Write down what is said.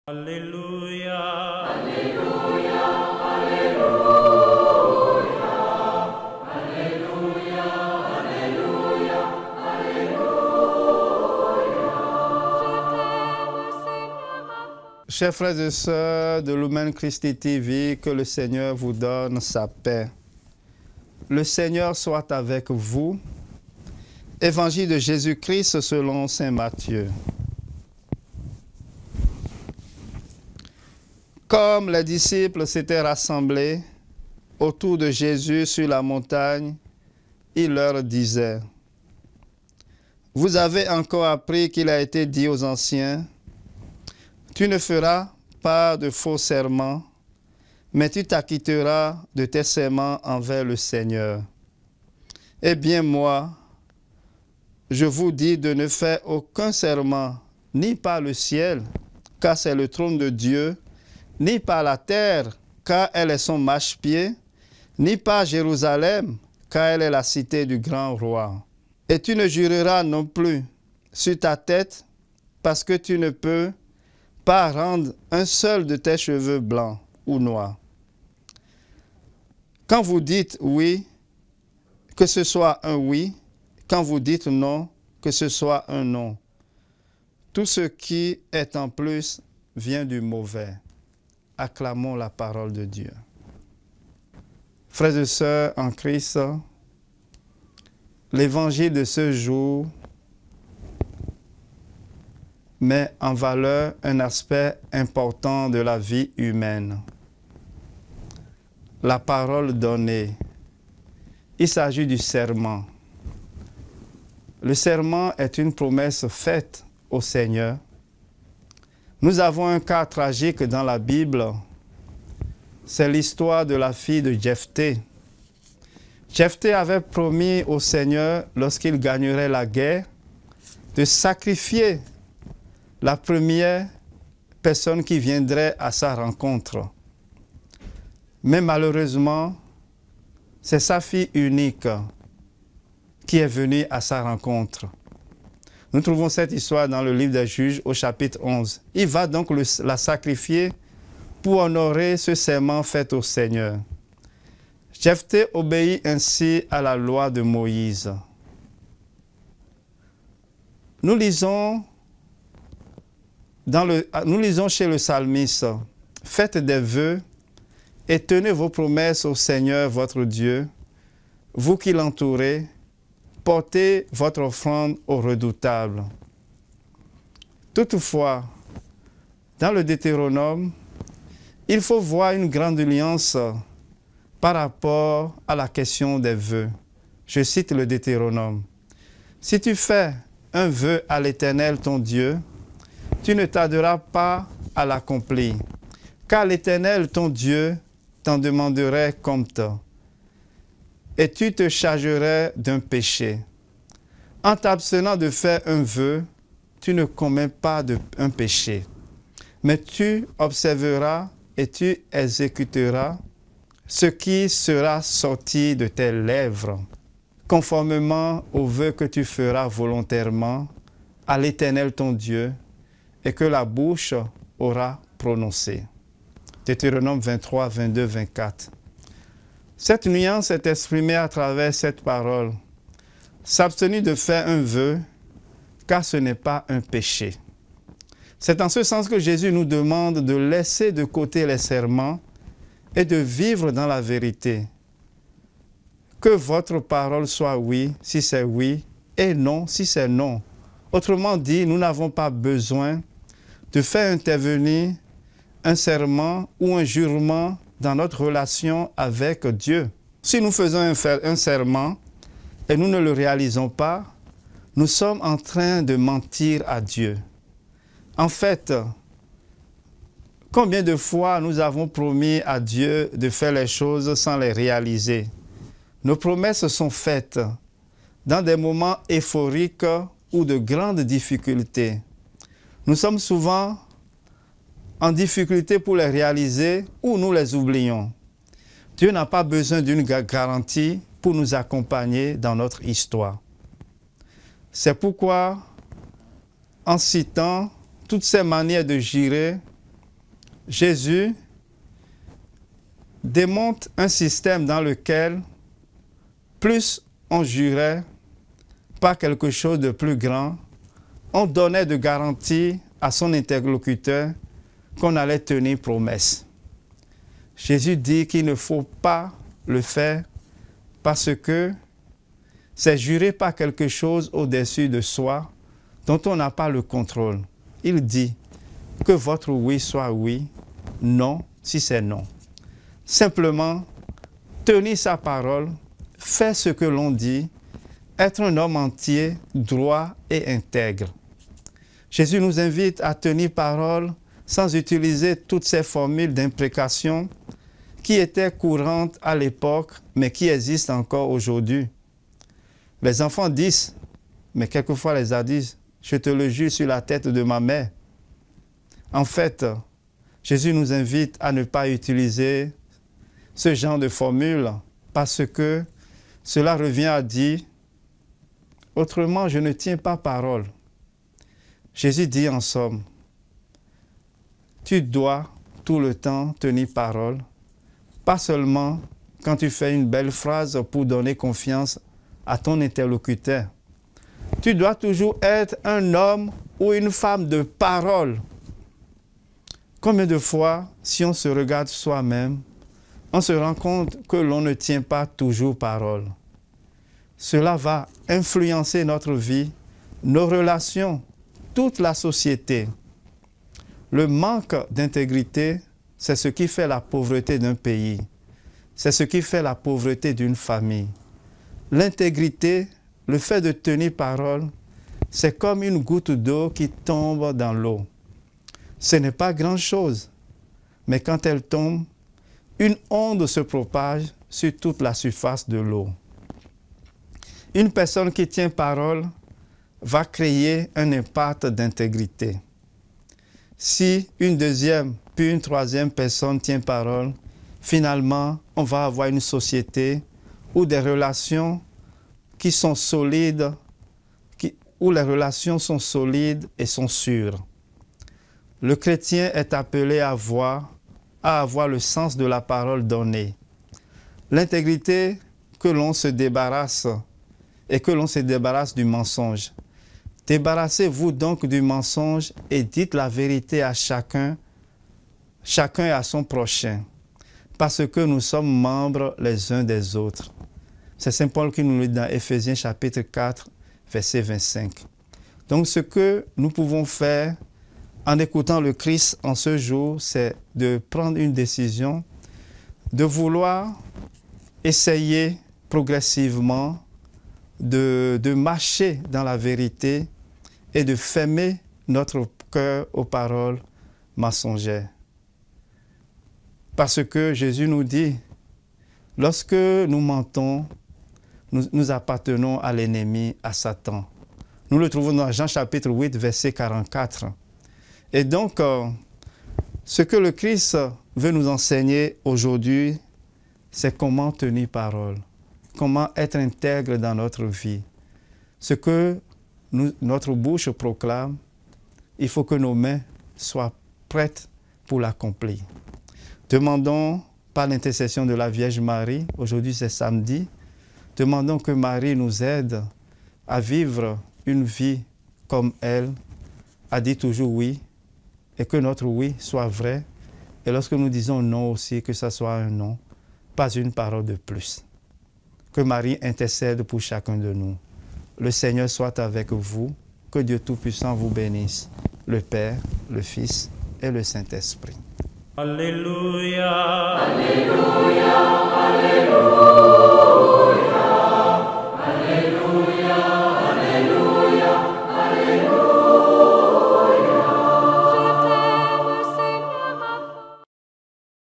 Alléluia. Alléluia, Alléluia, Alléluia, Alléluia, Alléluia. Chers frères et sœurs de Lumen Christi TV, que le Seigneur vous donne sa paix. Le Seigneur soit avec vous. Évangile de Jésus-Christ selon saint Matthieu. Comme les disciples s'étaient rassemblés autour de Jésus sur la montagne, il leur disait: « Vous avez encore appris qu'il a été dit aux anciens, « Tu ne feras pas de faux serments, mais tu t'acquitteras de tes serments envers le Seigneur. Eh bien moi, je vous dis de ne faire aucun serment, ni par le ciel, car c'est le trône de Dieu, ni par la terre, car elle est son marchepied, ni par Jérusalem, car elle est la cité du grand roi. Et tu ne jureras non plus sur ta tête, parce que tu ne peux pas rendre un seul de tes cheveux blancs ou noirs. Quand vous dites oui, que ce soit un oui, quand vous dites non, que ce soit un non. Tout ce qui est en plus vient du mauvais. Acclamons la parole de Dieu. Frères et sœurs en Christ, l'évangile de ce jour met en valeur un aspect important de la vie humaine. La parole donnée. Il s'agit du serment. Le serment est une promesse faite au Seigneur. Nous avons un cas tragique dans la Bible. C'est l'histoire de la fille de Jephthé. Jephthé avait promis au Seigneur, lorsqu'il gagnerait la guerre, de sacrifier la première personne qui viendrait à sa rencontre. Mais malheureusement, c'est sa fille unique qui est venue à sa rencontre. Nous trouvons cette histoire dans le livre des Juges au chapitre 11. Il va donc la sacrifier pour honorer ce serment fait au Seigneur. Jephthé obéit ainsi à la loi de Moïse. Nous lisons chez le psalmiste: « Faites des vœux et tenez vos promesses au Seigneur votre Dieu, vous qui l'entourez, portez votre offrande au redoutable. » Toutefois, dans le Deutéronome, il faut voir une grande nuance par rapport à la question des vœux. Je cite le Deutéronome. « Si tu fais un vœu à l'Éternel ton Dieu, tu ne tarderas pas à l'accomplir, car l'Éternel ton Dieu t'en demanderait compte, et tu te chargerais d'un péché. En t'abstenant de faire un vœu, tu ne commets pas un péché, mais tu observeras et tu exécuteras ce qui sera sorti de tes lèvres, conformément au vœu que tu feras volontairement à l'Éternel ton Dieu et que la bouche aura prononcé. » Deutéronome 23, 22, 24. Cette nuance est exprimée à travers cette parole. S'abstenir de faire un vœu, car ce n'est pas un péché. C'est en ce sens que Jésus nous demande de laisser de côté les serments et de vivre dans la vérité. Que votre parole soit oui, si c'est oui, et non, si c'est non. Autrement dit, nous n'avons pas besoin de faire intervenir un serment ou un jurement dans notre relation avec Dieu. Si nous faisons un serment et nous ne le réalisons pas, nous sommes en train de mentir à Dieu. En fait, combien de fois nous avons promis à Dieu de faire les choses sans les réaliser? Nos promesses sont faites dans des moments euphoriques ou de grandes difficultés. Nous sommes souvent en difficulté pour les réaliser ou nous les oublions. Dieu n'a pas besoin d'une garantie pour nous accompagner dans notre histoire. C'est pourquoi, en citant toutes ces manières de jurer, Jésus démontre un système dans lequel plus on jurait par quelque chose de plus grand, on donnait de garantie à son interlocuteur qu'on allait tenir promesse. Jésus dit qu'il ne faut pas le faire parce que c'est jurer par quelque chose au-dessus de soi dont on n'a pas le contrôle. Il dit que votre oui soit oui, non si c'est non. Simplement, tenir sa parole, faire ce que l'on dit, être un homme entier, droit et intègre. Jésus nous invite à tenir parole sans utiliser toutes ces formules d'imprécation qui étaient courantes à l'époque, mais qui existent encore aujourd'hui. Les enfants disent, mais quelquefois les adultes disent, je te le jure sur la tête de ma mère. En fait, Jésus nous invite à ne pas utiliser ce genre de formule parce que cela revient à dire, autrement je ne tiens pas parole. Jésus dit en somme, tu dois tout le temps tenir parole, pas seulement quand tu fais une belle phrase pour donner confiance à ton interlocuteur. Tu dois toujours être un homme ou une femme de parole. Combien de fois, si on se regarde soi-même, on se rend compte que l'on ne tient pas toujours parole. Cela va influencer notre vie, nos relations, toute la société. Le manque d'intégrité, c'est ce qui fait la pauvreté d'un pays. C'est ce qui fait la pauvreté d'une famille. L'intégrité, le fait de tenir parole, c'est comme une goutte d'eau qui tombe dans l'eau. Ce n'est pas grand-chose, mais quand elle tombe, une onde se propage sur toute la surface de l'eau. Une personne qui tient parole va créer un impact d'intégrité. Si une deuxième, puis une troisième personne tient parole, finalement, on va avoir une société où des relations qui sont solides, où les relations sont solides et sont sûres. Le chrétien est appelé à avoir le sens de la parole donnée. L'intégrité, que l'on se débarrasse et que l'on se débarrasse du mensonge. Débarrassez-vous donc du mensonge et dites la vérité à chacun et à son prochain, parce que nous sommes membres les uns des autres. C'est Saint Paul qui nous le dit dans Éphésiens chapitre 4, verset 25. Donc ce que nous pouvons faire en écoutant le Christ en ce jour, c'est de prendre une décision, de vouloir essayer progressivement de marcher dans la vérité et de fermer notre cœur aux paroles mensongères. Parce que Jésus nous dit, lorsque nous mentons, nous appartenons à l'ennemi, à Satan. Nous le trouvons dans Jean chapitre 8, verset 44. Et donc, ce que le Christ veut nous enseigner aujourd'hui, c'est comment tenir parole, comment être intègre dans notre vie. Ce que notre bouche proclame, il faut que nos mains soient prêtes pour l'accomplir. Demandons par l'intercession de la Vierge Marie, aujourd'hui c'est samedi, demandons que Marie nous aide à vivre une vie comme elle, a dit toujours oui, et que notre oui soit vrai, et lorsque nous disons non aussi, que ce soit un non, pas une parole de plus. Que Marie intercède pour chacun de nous. Le Seigneur soit avec vous, que Dieu Tout-Puissant vous bénisse, le Père, le Fils et le Saint-Esprit. Alléluia. Alléluia, Alléluia.